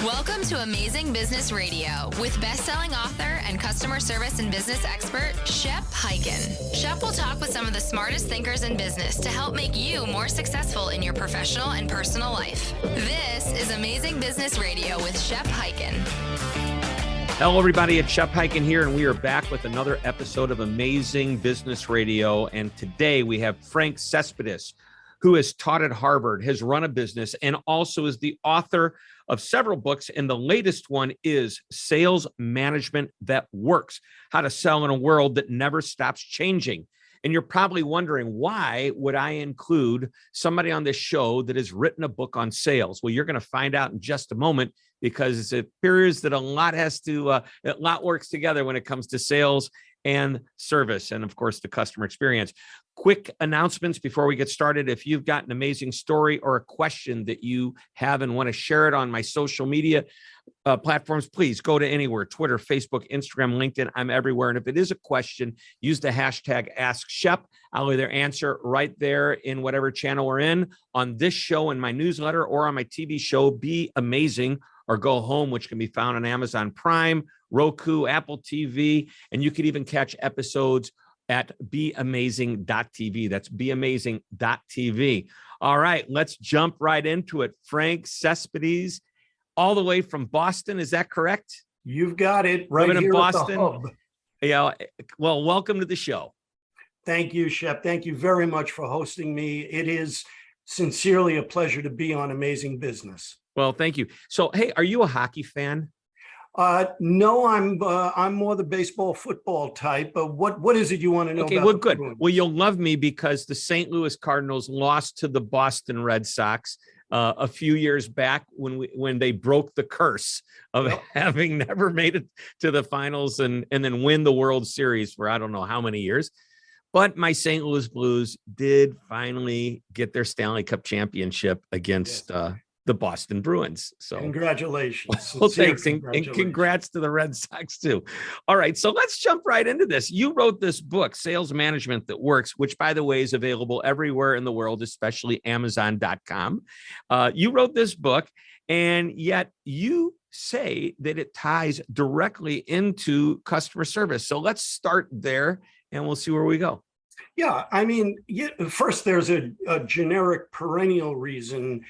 Welcome to Amazing Business Radio with best-selling author and customer service and business expert, Shep Hyken. Shep will talk with some of the smartest thinkers in business to help make you more successful in your professional and personal life. This is Amazing Business Radio with Shep Hyken. Hello, everybody. It's Shep Hyken here, and we are back with another episode of Amazing Business Radio. And today we have Frank Cespedes, who has taught at Harvard, has run a business, and also is the author of several books. And the latest one is Sales Management That Works: How to Sell in a World That Never Stops Changing. And you're probably wondering, why would I include somebody on this show that has written a book on sales? Well, you're going to find out in just a moment, because it appears that a lot works together when it comes to sales and service, and of course, the customer experience. Quick announcements before we get started. If you've got an amazing story or a question that you have and want to share it on my social media platforms, please go to anywhere: Twitter, Facebook, Instagram, LinkedIn. I'm everywhere. And if it is a question, use the hashtag #AskShep. I'll either answer right there in whatever channel we're in, on this show, in my newsletter, or on my TV show, Be Amazing or Go Home, which can be found on Amazon Prime, Roku, Apple TV, and you could even catch episodes at beamazing.tv. That's beamazing.tv. All right, let's jump right into it. Frank Cespedes, all the way from Boston. Is that correct? You've got it. Right Living here in Boston. at the hub. Yeah. Well, welcome to the show. Thank you, Shep. Thank you very much for hosting me. It is sincerely a pleasure to be on Amazing Business. Well, thank you. So, hey, are you a hockey fan? No, I'm more the baseball, football type. But what is it you want to know about? Okay, well, good. Well, you'll love me because the St. Louis Cardinals lost to the Boston Red Sox a few years back when they broke the curse of having never made it to the finals and then win the World Series for I don't know how many years. But my St. Louis Blues did finally get their Stanley Cup championship against the Boston Bruins. So congratulations. Well, thanks. And congrats to the Red Sox too. All right. So let's jump right into this. You wrote this book, Sales Management That Works, which, by the way, is available everywhere in the world, especially Amazon.com. You wrote this book, and yet you say that it ties directly into customer service. So let's start there and we'll see where we go. Yeah. I mean, first, there's a generic perennial reason.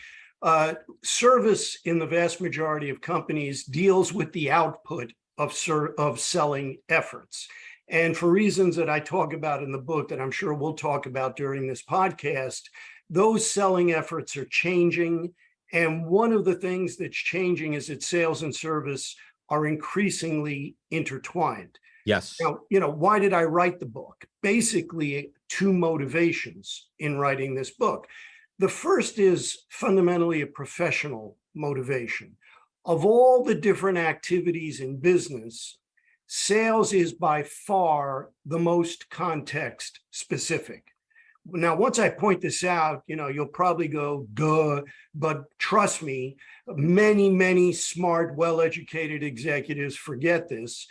Service in the vast majority of companies deals with the output of selling efforts. And for reasons that I talk about in the book that I'm sure we'll talk about during this podcast, those selling efforts are changing. And one of the things that's changing is that sales and service are increasingly intertwined. Yes. Now, why did I write the book? Basically, two motivations in writing this book. The first is fundamentally a professional motivation. Of all the different activities in business, sales is by far the most context specific. Now, once I point this out, you'll probably go, duh, but trust me, many smart, well-educated executives forget this.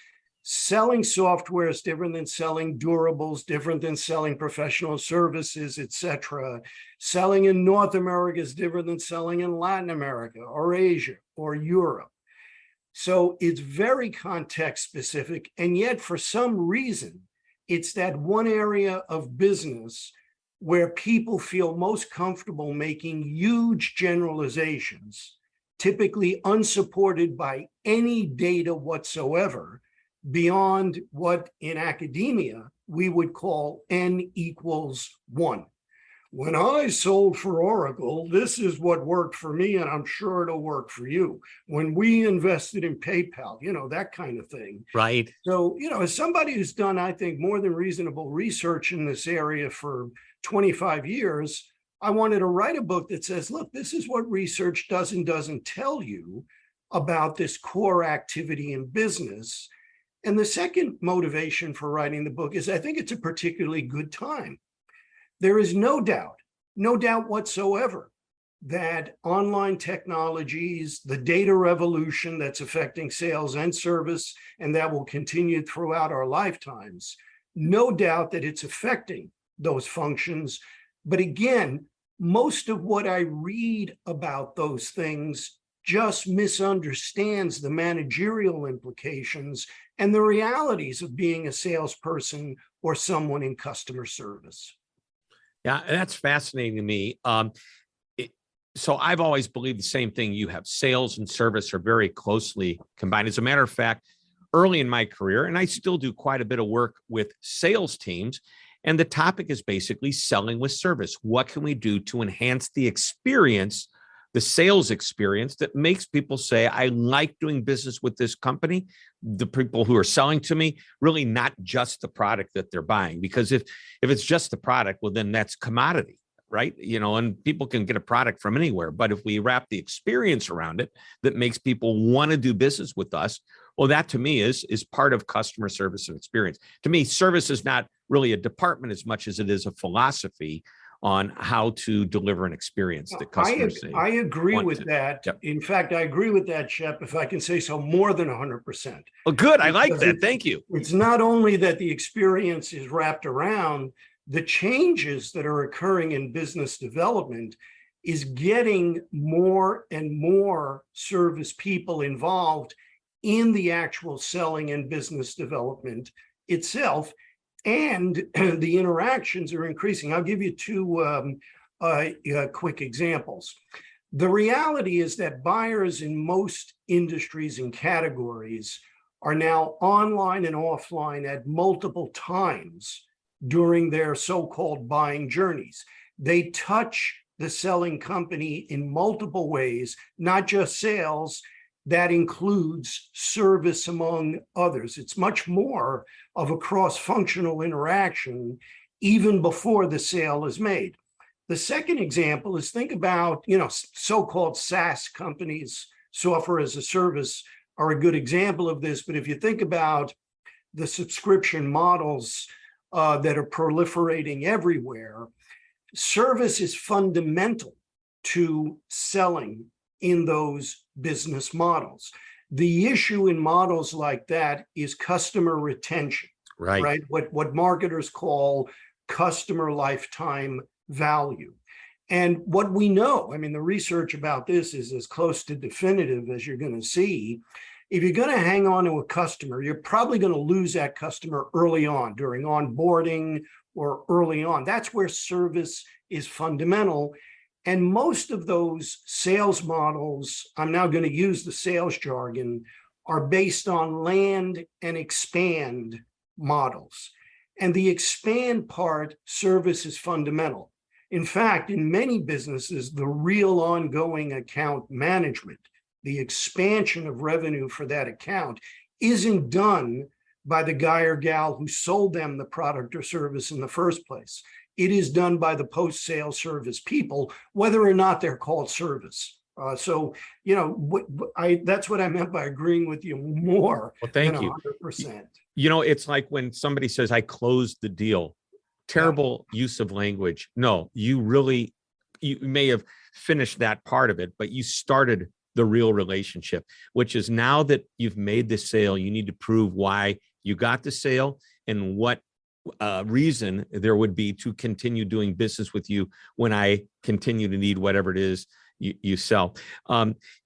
Selling software is different than selling durables, different than selling professional services, etc. Selling in North America is different than selling in Latin America or Asia or Europe. So it's very context specific. And yet, for some reason, it's that one area of business where people feel most comfortable making huge generalizations, typically unsupported by any data whatsoever, beyond what in academia we would call N equals 1. When I sold for Oracle, this is what worked for me, and I'm sure it'll work for you. When we invested in PayPal, that kind of thing. Right. So, as somebody who's done, I think, more than reasonable research in this area for 25 years, I wanted to write a book that says, look, this is what research does and doesn't tell you about this core activity in business. And the second motivation for writing the book is I think it's a particularly good time. There is no doubt whatsoever that online technologies, the data revolution that's affecting sales and service, and that will continue throughout our lifetimes, no doubt that it's affecting those functions. But again, most of what I read about those things just misunderstands the managerial implications and the realities of being a salesperson or someone in customer service. Yeah, that's fascinating to me. So I've always believed the same thing you have. Sales and service are very closely combined. As a matter of fact, early in my career, and I still do quite a bit of work with sales teams, and the topic is basically selling with service. What can we do to enhance the experience, the sales experience that makes people say, I like doing business with this company, the people who are selling to me, really not just the product that they're buying. Because if it's just the product, well, then that's commodity, right? And people can get a product from anywhere. But if we wrap the experience around it that makes people want to do business with us, well, that to me is part of customer service and experience. To me, service is not really a department as much as it is a philosophy on how to deliver an experience that customers say. I agree with to. that. Yep. In fact, I agree with that, Shep, if I can say so, more than 100%. Well, good. I like Because that. Thank you. It's not only that the experience is wrapped around, the changes that are occurring in business development is getting more and more service people involved in the actual selling and business development itself. And the interactions are increasing. I'll give you two quick examples. The reality is that buyers in most industries and categories are now online and offline at multiple times during their so-called buying journeys. They touch the selling company in multiple ways, not just sales. That includes service, among others. It's much more of a cross-functional interaction even before the sale is made. The second example is, think about, so-called SaaS companies, software as a service, are a good example of this. But if you think about the subscription models that are proliferating everywhere, service is fundamental to selling in those business models. The issue in models like that is customer retention, right? What marketers call customer lifetime value. And what we know, the research about this is as close to definitive as you're going to see. If you're going to hang on to a customer, you're probably going to lose that customer early on, during onboarding or early on. That's where service is fundamental. And most of those sales models, I'm now going to use the sales jargon, are based on land and expand models. And the expand part, service is fundamental. In fact, in many businesses, the real ongoing account management, the expansion of revenue for that account, isn't done by the guy or gal who sold them the product or service in the first place. It is done by the post-sale service people, whether or not they're called service. That's what I meant by agreeing with you more. Well, thank than you. 100%. It's like when somebody says, I closed the deal. Terrible use of language. No, you may have finished that part of it, but you started the real relationship, which is, now that you've made the sale, you need to prove why you got the sale and what reason there would be to continue doing business with you when I continue to need whatever it is you sell.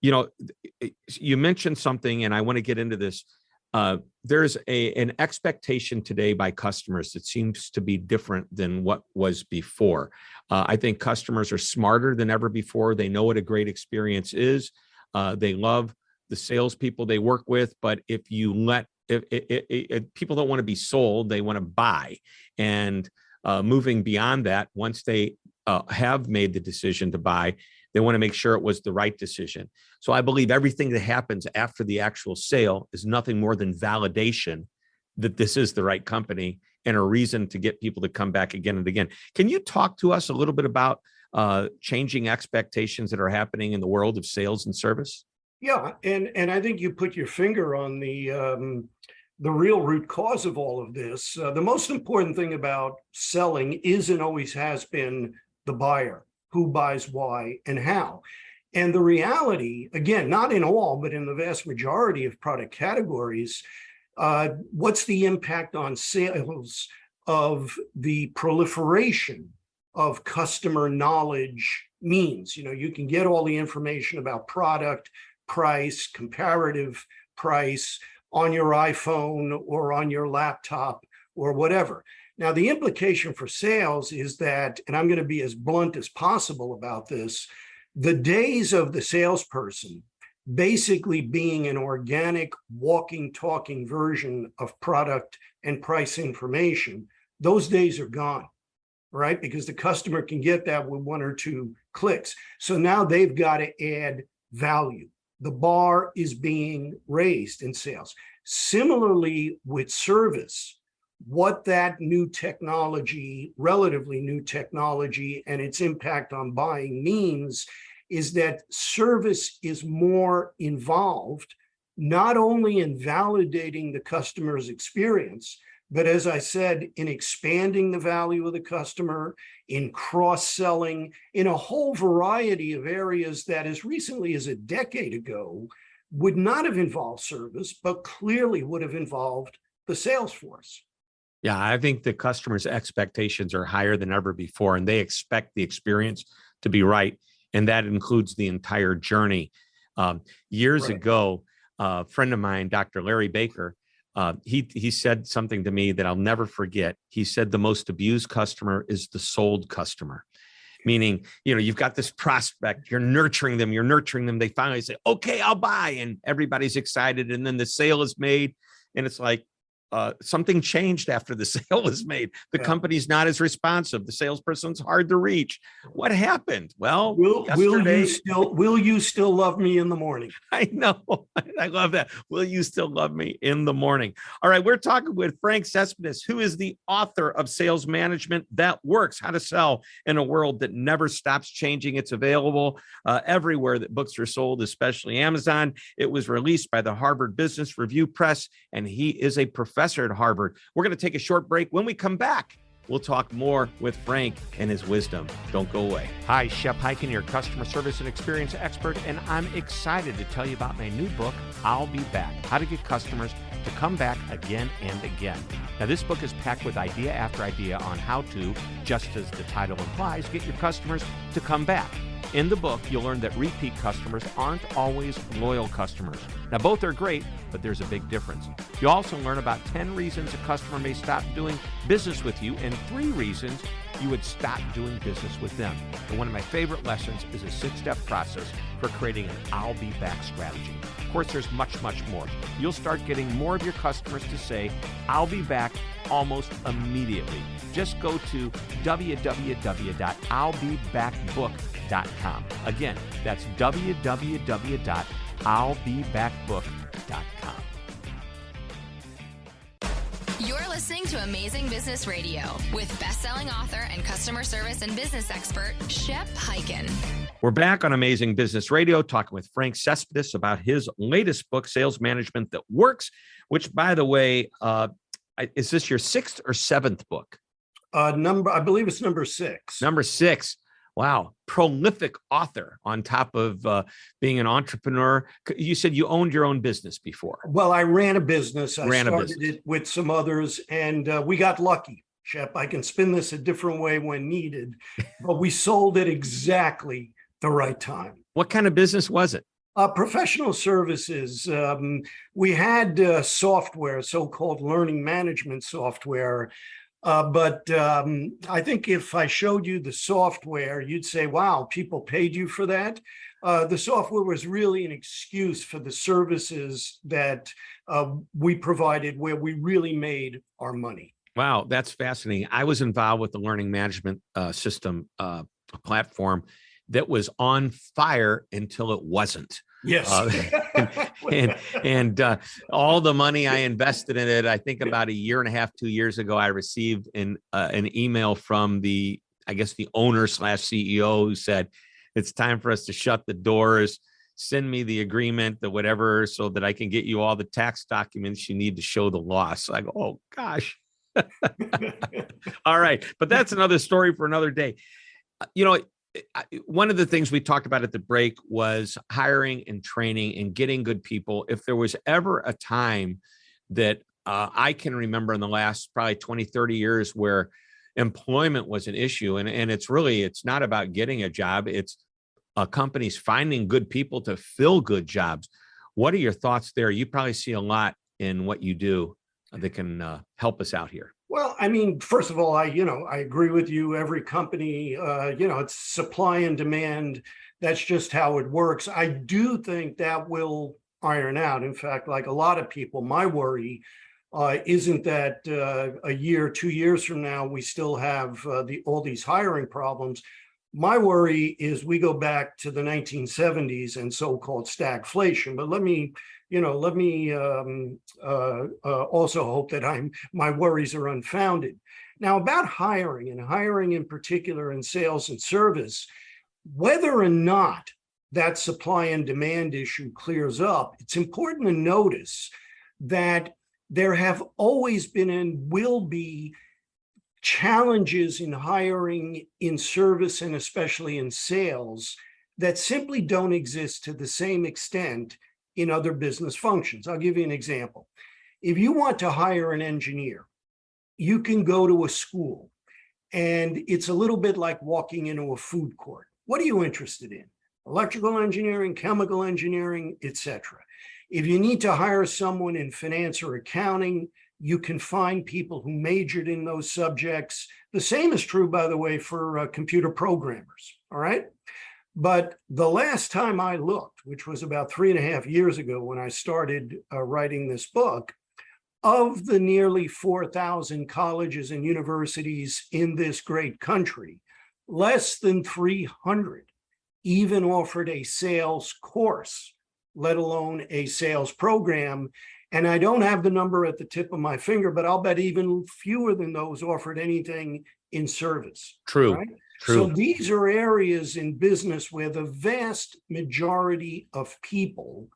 You mentioned something, and I want to get into this. There's an expectation today by customers that seems to be different than what was before. I think customers are smarter than ever before. They know what a great experience is. They love the salespeople they work with, but if people don't want to be sold, they want to buy. And moving beyond that, once they have made the decision to buy, they want to make sure it was the right decision. So I believe everything that happens after the actual sale is nothing more than validation that this is the right company and a reason to get people to come back again and again. Can you talk to us a little bit about changing expectations that are happening in the world of sales and service? Yeah, and I think you put your finger on the real root cause of all of this. The most important thing about selling is and always has been the buyer, who buys why and how. And the reality, again, not in all, but in the vast majority of product categories, what's the impact on sales of the proliferation of customer knowledge means? You can get all the information about product price, comparative price on your iPhone or on your laptop or whatever. Now, the implication for sales is that, and I'm going to be as blunt as possible about this, the days of the salesperson basically being an organic, walking, talking version of product and price information, those days are gone, right? Because the customer can get that with 1 or 2 clicks. So now they've got to add value. The bar is being raised in sales. Similarly with service, what that new technology, relatively new technology, and its impact on buying means is that service is more involved, not only in validating the customer's experience, but as I said, in expanding the value of the customer, in cross-selling, in a whole variety of areas that as recently as a decade ago would not have involved service, but clearly would have involved the sales force. Yeah, I think the customer's expectations are higher than ever before, and they expect the experience to be right. And that includes the entire journey. Years ago, a friend of mine, Dr. Larry Baker, he said something to me that I'll never forget. He said the most abused customer is the sold customer. Meaning, you've got this prospect, you're nurturing them. They finally say, okay, I'll buy. And everybody's excited. And then the sale is made. And it's like, something changed after the sale was made. The company's not as responsive. The salesperson's hard to reach. What happened? Well, will you still love me in the morning? I know. I love that. Will you still love me in the morning? All right. We're talking with Frank Cespedes, who is the author of Sales Management That Works: How to Sell in a World That Never Stops Changing. It's available everywhere that books are sold, especially Amazon. It was released by the Harvard Business Review Press, and he is a professor at Harvard. We're going to take a short break. When we come back, we'll talk more with Frank and his wisdom. Don't go away. Hi, Shep Hyken, your customer service and experience expert, and I'm excited to tell you about my new book, I'll Be Back: How to Get Customers to Come Back Again and Again. Now, this book is packed with idea after idea on how to, just as the title implies, get your customers to come back. In the book, you'll learn that repeat customers aren't always loyal customers. Now, both are great, but there's a big difference. You'll also learn about 10 reasons a customer may stop doing business with you and 3 reasons you would stop doing business with them. And one of my favorite lessons is a 6-step process for creating an I'll Be Back strategy. Of course, there's much, much more. You'll start getting more of your customers to say, I'll be back almost immediately. Just go to www.illbebackbook.com. Again, that's www.illbebackbook.com. You're listening to Amazing Business Radio with best-selling author and customer service and business expert, Shep Hyken. We're back on Amazing Business Radio talking with Frank Cespedes about his latest book, Sales Management That Works, which, by the way, is this your 6th or 7th book? I believe it's number 6. Number 6. Wow. Prolific author on top of being an entrepreneur. You said you owned your own business before. Well, I ran a business. I started it with some others, and we got lucky. Shep, I can spin this a different way when needed, but we sold it exactly the right time. What kind of business was it? Professional services. We had software, so-called learning management software. But I think if I showed you the software, you'd say, wow, people paid you for that. The software was really an excuse for the services that we provided, where we really made our money. Wow, that's fascinating. I was involved with the learning management system platform that was on fire until it wasn't. Yes. And all the money I invested in it, I think about a year and a half, 2 years ago, I received an email from the owner/CEO who said, it's time for us to shut the doors, send me the agreement, the whatever, so that I can get you all the tax documents you need to show the loss. I go, oh gosh. All right. But that's another story for another day. One of the things we talked about at the break was hiring and training and getting good people. If there was ever a time that I can remember in the last probably 20, 30 years where employment was an issue, and it's not about getting a job, it's companies finding good people to fill good jobs. What are your thoughts there? You probably see a lot in what you do that can help us out here. Well, I mean, first of all, I agree with you. Every company, it's supply and demand. That's just how it works. I do think that will iron out. In fact, like a lot of people, my worry isn't that a year, 2 years from now, we still have all these hiring problems. My worry is we go back to the 1970s and so-called stagflation. But let me also hope that my worries are unfounded. Now, about hiring, and hiring in particular in sales and service, whether or not that supply and demand issue clears up, it's important to notice that there have always been and will be challenges in hiring in service and especially in sales that simply don't exist to the same extent in other business functions. I'll give you an example. If you want to hire an engineer, you can go to a school, and it's a little bit like walking into a food court. What are you interested in? Electrical engineering, chemical engineering, etc. If you need to hire someone in finance or accounting, you can find people who majored in those subjects. The same is true, by the way, for computer programmers, all right? But the last time I looked, which was about 3.5 years ago when I started writing this book, of the nearly 4,000 colleges and universities in this great country, less than 300 even offered a sales course, let alone a sales program. And I don't have the number at the tip of my finger, but I'll bet even fewer than those offered anything in service. True. Right? True. So these are areas in business where the vast majority of people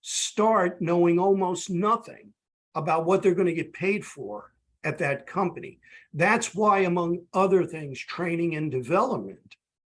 start knowing almost nothing about what they're going to get paid for at that company. That's why, among other things, training and development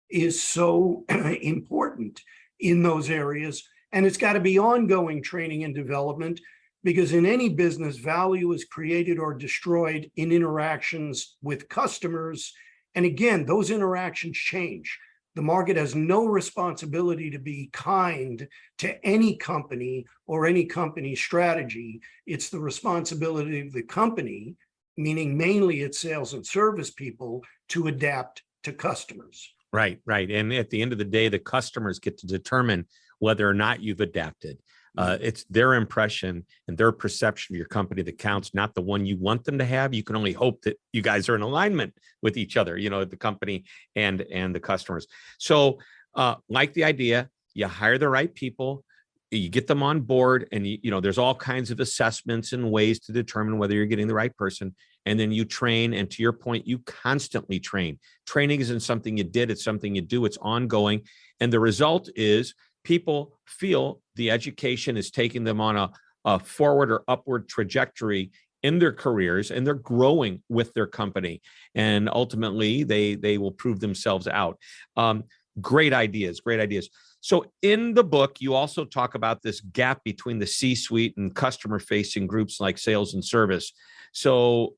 is so important in those areas. And it's got to be ongoing training and development, because in any business, value is created or destroyed in interactions with customers. And again, those interactions change. The market has no responsibility to be kind to any company or any company strategy. It's the responsibility of the company, meaning mainly its sales and service people, to adapt to customers. Right, right. And at the end of the day, the customers get to determine whether or not you've adapted. It's their impression and their perception of your company that counts, not the one you want them to have. You can only hope that you guys are in alignment with each other, the company and the customers. So like the idea, you hire the right people, you get them on board, and there's all kinds of assessments and ways to determine whether you're getting the right person. And then you train. And to your point, you constantly train. Training isn't something you did, it's something you do, it's ongoing. And the result is people feel the education is taking them on a forward or upward trajectory in their careers, and they're growing with their company. And ultimately, they will prove themselves out. Great ideas, great ideas. So in the book, you also talk about this gap between the C-suite and customer-facing groups like sales and service. So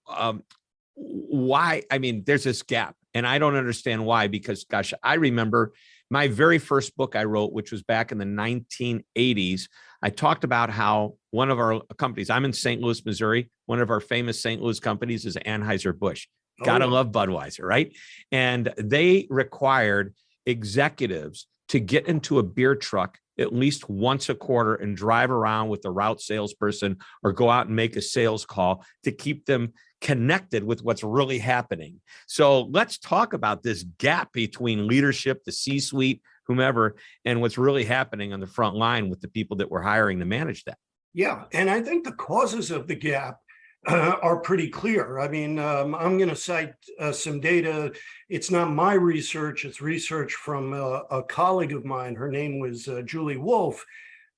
why? I mean, there's this gap, and I don't understand why, because, gosh, I remember my very first book I wrote, which was back in the 1980s. I talked about how one of our companies, I'm in St. Louis, Missouri, one of our famous St. Louis companies is Anheuser-Busch. Gotta love Budweiser, right? And they required executives to get into a beer truck at least once a quarter and drive around with the route salesperson or go out and make a sales call to keep them connected with what's really happening. So let's talk about this gap between leadership, the C-suite, whomever, and what's really happening on the front line with the people that we're hiring to manage that. Yeah, and I think the causes of the gap are pretty clear. I mean, I'm going to cite some data. It's not my research. It's research from a colleague of mine. Her name was Julie Wolf.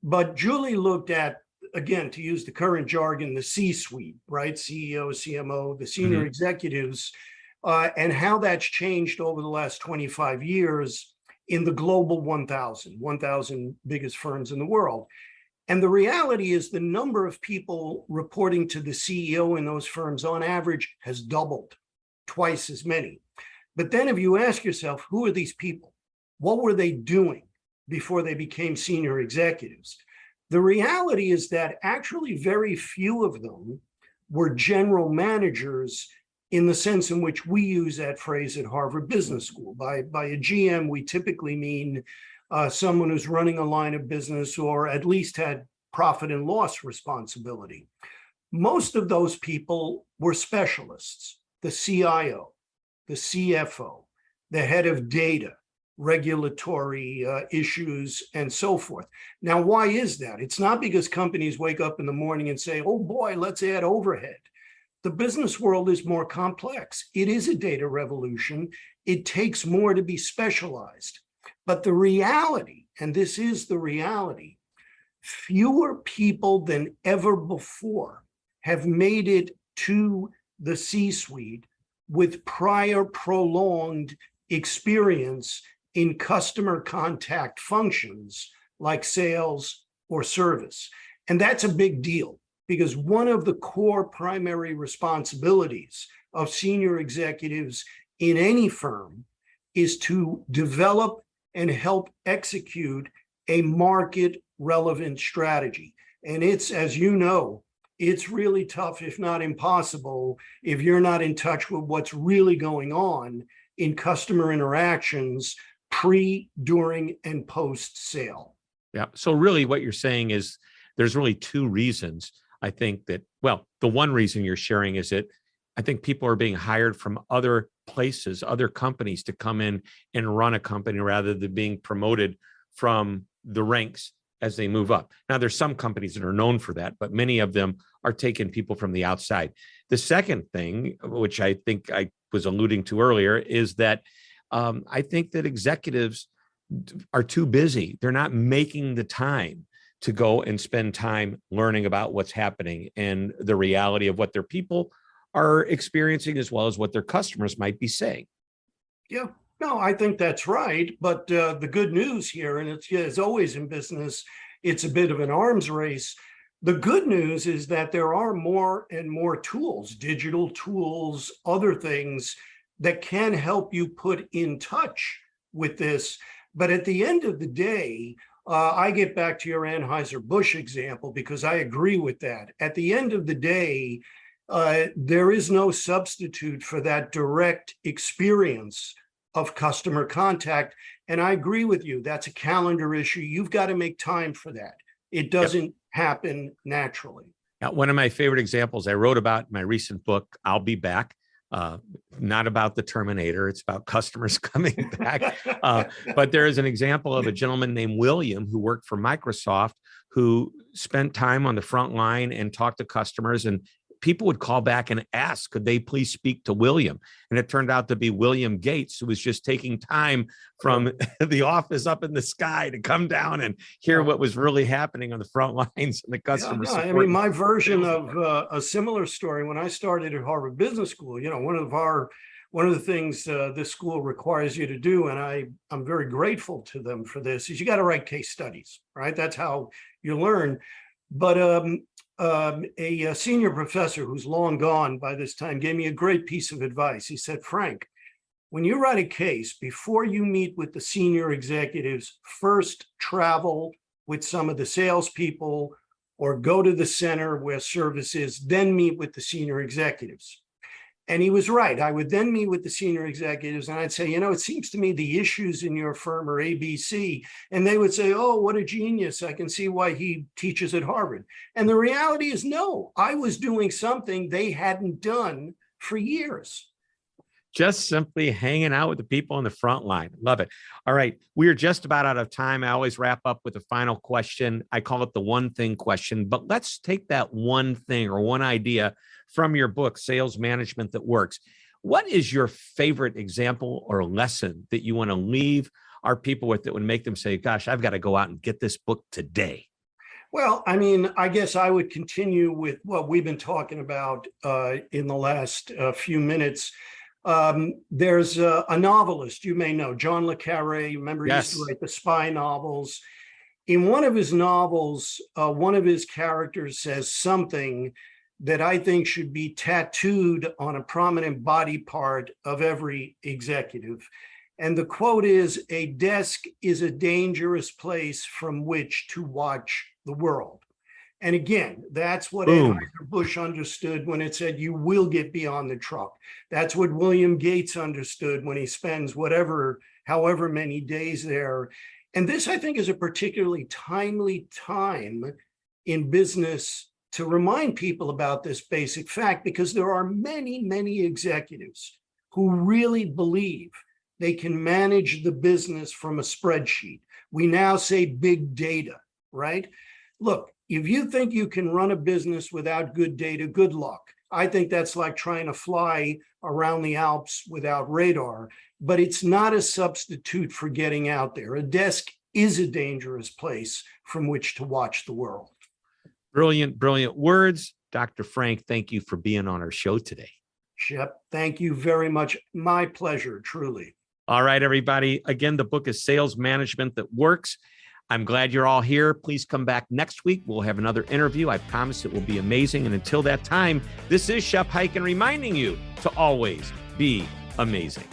But Julie looked at, again, to use the current jargon, the C-suite, right? CEO, CMO, the senior executives, and how that's changed over the last 25 years in the global 1,000 biggest firms in the world. And the reality is the number of people reporting to the CEO in those firms on average has doubled, twice as many. But then if you ask yourself, who are these people? What were they doing before they became senior executives. The reality is that actually very few of them were general managers in the sense in which we use that phrase at Harvard Business School. By a GM, we typically mean someone who's running a line of business or at least had profit and loss responsibility. Most of those people were specialists: the CIO, the CFO, the head of data, regulatory issues, and so forth. Now, why is that? It's not because companies wake up in the morning and say, oh boy, let's add overhead. The business world is more complex. It is a data revolution. It takes more to be specialized. But the reality, and this is the reality, fewer people than ever before have made it to the C-suite with prior prolonged experience in customer contact functions like sales or service. And that's a big deal, because one of the core primary responsibilities of senior executives in any firm is to develop and help execute a market relevant strategy. And it's, as you know, it's really tough, if not impossible, if you're not in touch with what's really going on in customer interactions pre, during, and post sale. Yeah. So really what you're saying is there's really two reasons. I think that, well, the one reason you're sharing is that I think people are being hired from other places, other companies to come in and run a company rather than being promoted from the ranks as they move up. Now, there's some companies that are known for that, but many of them are taking people from the outside. The second thing, which I think I was alluding to earlier, is that I think that executives are too busy. They're not making the time to go and spend time learning about what's happening and the reality of what their people are experiencing, as well as what their customers might be saying. Yeah, no, I think that's right. But the good news here, and it's as always in business, it's a bit of an arms race. The good news is that there are more and more tools, digital tools, other things that can help you put in touch with this. But at the end of the day, I get back to your Anheuser-Busch example because I agree with that. At the end of the day, there is no substitute for that direct experience of customer contact. And I agree with you. That's a calendar issue. You've got to make time for that. It doesn't happen naturally. Now, one of my favorite examples I wrote about in my recent book, I'll Be Back. Not about the Terminator. It's about customers coming back. But there is an example of a gentleman named William who worked for Microsoft, who spent time on the front line and talked to customers, and people would call back and ask, could they please speak to William? And it turned out to be William Gates, who was just taking time from the office up in the sky to come down and hear what was really happening on the front lines and the customer support. I mean, my version of a similar story, when I started at Harvard Business School, you know, one of the things this school requires you to do, and I'm very grateful to them for this, is you got to write case studies, right? That's how you learn. But a senior professor who's long gone by this time gave me a great piece of advice. He said, Frank, when you write a case, before you meet with the senior executives, first travel with some of the salespeople or go to the center where service is, then meet with the senior executives. And he was right. I would then meet with the senior executives and I'd say, you know, it seems to me the issues in your firm are ABC. And they would say, oh, what a genius. I can see why he teaches at Harvard. And the reality is, no, I was doing something they hadn't done for years. Just simply hanging out with the people on the front line. Love it. All right. We are just about out of time. I always wrap up with a final question. I call it the one thing question, but let's take that one thing or one idea from your book, Sales Management That Works. What is your favorite example or lesson that you want to leave our people with that would make them say, gosh, I've got to go out and get this book today? Well, I mean, I guess I would continue with what we've been talking about in the last few minutes. There's a novelist you may know, John le Carré. Remember, he used to write the spy novels. In one of his novels, one of his characters says something that I think should be tattooed on a prominent body part of every executive. And the quote is, "A desk is a dangerous place from which to watch the world." And again, that's what Anheuser-Busch understood when it said, "You will get beyond the truck." That's what William Gates understood when he spends however many days there. And this, I think, is a particularly timely time in business to remind people about this basic fact, because there are many, many executives who really believe they can manage the business from a spreadsheet. We now say big data, right? Look, if you think you can run a business without good data, good luck. I think that's like trying to fly around the Alps without radar, but it's not a substitute for getting out there. A desk is a dangerous place from which to watch the world. Brilliant, brilliant words. Dr. Frank, thank you for being on our show today. Shep, thank you very much. My pleasure, truly. All right, everybody. Again, the book is Sales Management That Works. I'm glad you're all here. Please come back next week. We'll have another interview. I promise it will be amazing. And until that time, this is Shep Hyken reminding you to always be amazing.